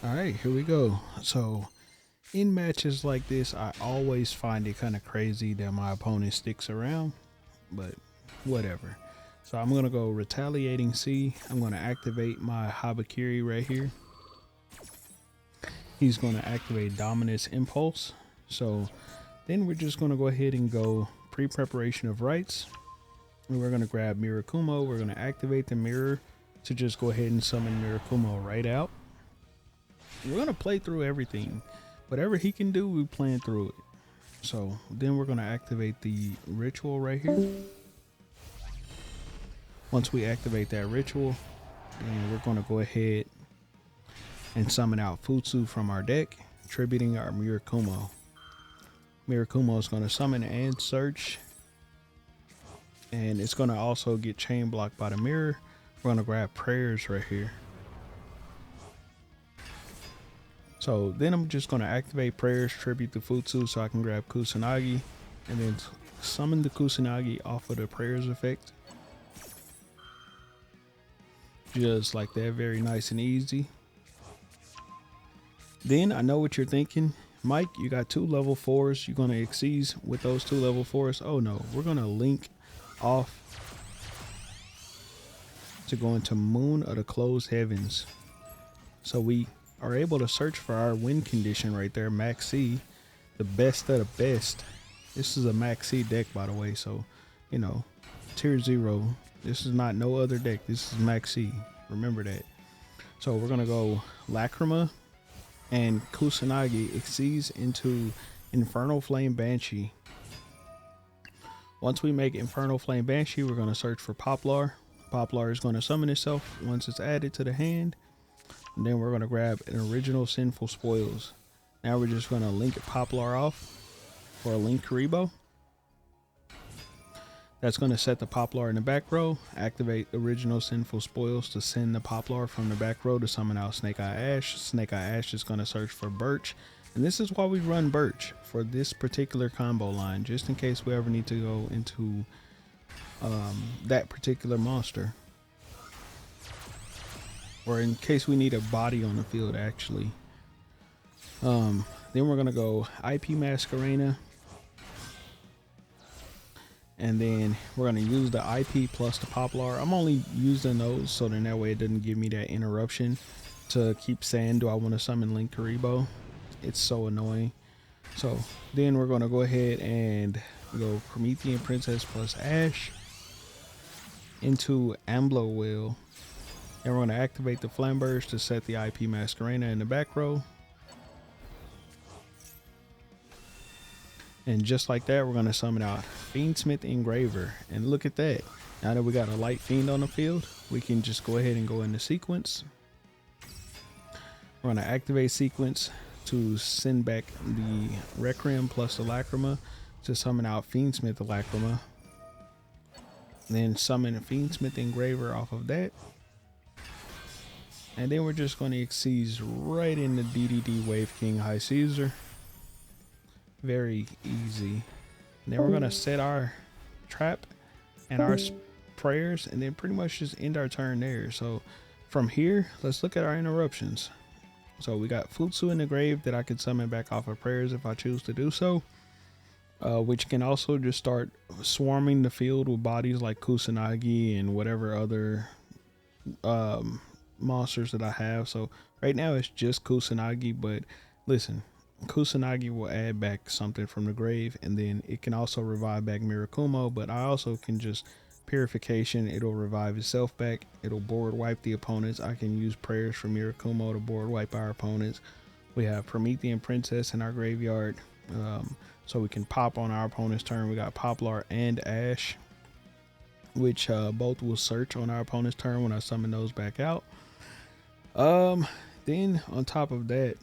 All right, here we go. So in matches like this, I always find it kind of crazy that my opponent sticks around, but whatever. So I'm gonna go retaliating C. I'm gonna activate my Habakiri right here. He's gonna activate Dominus Impulse. So then we're just gonna go ahead and go pre-preparation of rights. And we're gonna grab Mirakumo. We're gonna activate the mirror to just go ahead and summon Mirakumo right out. We're gonna play through everything. Whatever he can do, we're playing through it. So then we're gonna activate the ritual right here. Once we activate that ritual, then we're gonna go ahead and summon out Futsu from our deck, tributing our Mirakumo. Mirakumo is gonna summon and search, and it's gonna also get chain blocked by the mirror. We're gonna grab prayers right here. So then I'm just going to activate prayers, tribute to Futsu, so I can grab Kusanagi and then summon the Kusanagi off of the prayers effect. Just like that, very nice and easy. Then I know what you're thinking. Mike, you got 2 level 4s. You're going to exceed with those 2 level 4s. Oh no, we're going to link off to go into Moon of the Closed Heavens. So we are able to search for our win condition right there, Max C, the best of the best. This is a Max C deck, by the way, so you know, tier 0. This is not no other deck. This is Max C. Remember that. So we're gonna go Lacrima, and Kusanagi exceeds into Infernal Flame Banshee. Once we make Infernal Flame Banshee, we're gonna search for Poplar. Poplar is gonna summon itself once it's added to the hand. And then we're going to grab an original Sinful Spoils. Now we're just going to link Poplar off for a Link Karibo. That's going to set the Poplar in the back row. Activate original Sinful Spoils to send the Poplar from the back row to summon out Snake Eye Ash. Snake Eye Ash is going to search for Birch. And this is why we run Birch for this particular combo line, just in case we ever need to go into that particular monster. Or in case we need a body on the field, actually. Then we're gonna go IP Masquerena, and then we're gonna use the IP plus the Poplar. I'm only using those so then that way it doesn't give me that interruption to keep saying, do I want to summon Link Karibo? It's so annoying. So then we're gonna go ahead and go Promethean Princess plus Ash into Amblo Whale. And we're going to activate the Flamberge to set the IP Masquerena in the back row. And just like that, we're going to summon out Fiendsmith Engraver. And look at that. Now that we got a Light Fiend on the field, we can just go ahead and go into sequence. We're going to activate sequence to send back the Requiem plus the Lacrima to summon out Fiendsmith Lacrima. Then summon a Fiendsmith Engraver off of that. And then we're just going to exceed right in the DDD Wave King High Caesar. Very easy. And then we're going to set our trap and our prayers and then pretty much just end our turn there. So from here, let's look at our interruptions. So we got Futsu in the grave that I could summon back off of prayers if I choose to do so. Which can also just start swarming the field with bodies like Kusanagi and whatever other monsters that I have. So right now it's just Kusanagi, but listen, Kusanagi will add back something from the grave, and then it can also revive back Mirakumo, but I also can just Purification, it'll revive itself back, it'll board wipe the opponents. I can use prayers for Mirakumo to board wipe our opponents. We have Promethean Princess in our graveyard, so we can pop on our opponent's turn. We got Poplar and Ash, which both will search on our opponent's turn when I summon those back out. Then on top of that,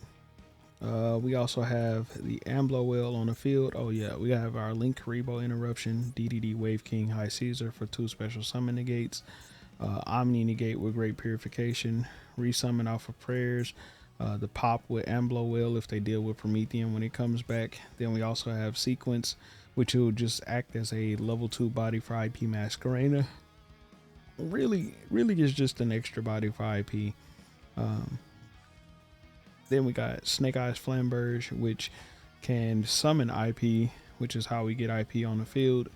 we also have the Amblo Whale on the field. Oh yeah, we have our Link Karibo Interruption, DDD Wave King High Caesar for 2 special summon negates, Omni negate with Great Purification, resummon off of prayers, the pop with Amblo Whale if they deal with Promethean when it comes back. Then we also have Sequence, which will just act as a level 2 body for IP Masquerena. Really is just an extra body for IP. Then we got Snake Eyes Flamberge, which can summon IP, which is how we get IP on the field.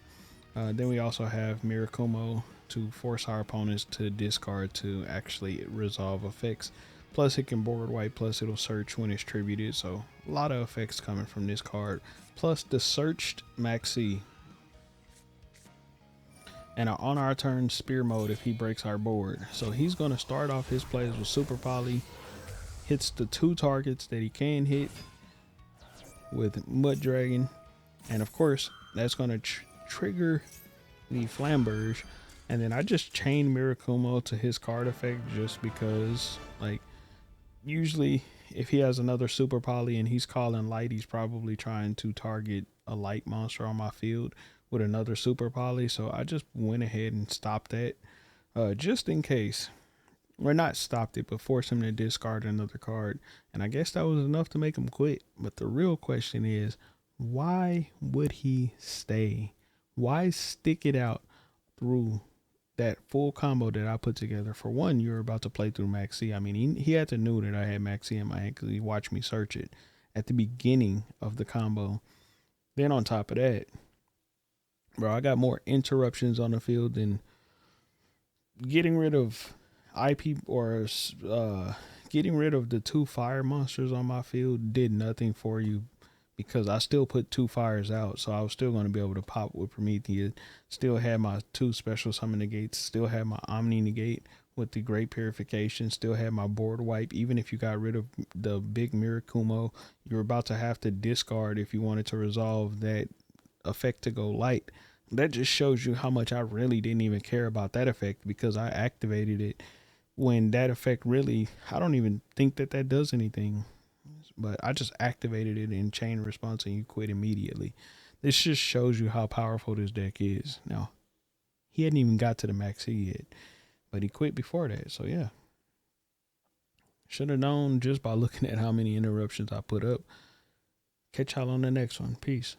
Then we also have Mirakumo to force our opponents to discard to actually resolve effects. Plus, it can board wipe, plus, it'll search when it's tributed. So, a lot of effects coming from this card. Plus, the searched Maxi. And on our turn, Spear Mode if he breaks our board. So, he's going to start off his plays with Super Poly. Hits the 2 targets that he can hit with Mud Dragon. And of course, that's going to trigger the Flamberge. And then I just chain Mirakumo to his card effect just because, like, usually if he has another Super Poly and he's calling light, he's probably trying to target a light monster on my field with another Super Poly. So I just went ahead and stopped that just in case. Or not stopped it, but forced him to discard another card. And I guess that was enough to make him quit. But the real question is, why would he stay? Why stick it out through that full combo that I put together? For one, you're about to play through Maxi. I mean, he had to know that I had Maxi in my hand because he watched me search it at the beginning of the combo. Then on top of that, bro, I got more interruptions on the field than getting rid of IP or getting rid of the 2 fire monsters on my field did nothing for you because I still put 2 fires out, so I was still going to be able to pop with Prometheus. Still had my 2 special summon negates, still had my Omni negate with the Great Purification, still had my board wipe. Even if you got rid of the big Mirakumo, you're about to have to discard if you wanted to resolve that effect to go light. That just shows you how much I really didn't even care about that effect because I activated it when that effect really, I don't even think that does anything. But I just activated it in chain response and you quit immediately. This just shows you how powerful this deck is. Now, he hadn't even got to the Maxi yet, but he quit before that. So yeah, should have known just by looking at how many interruptions I put up. Catch y'all on the next one. Peace.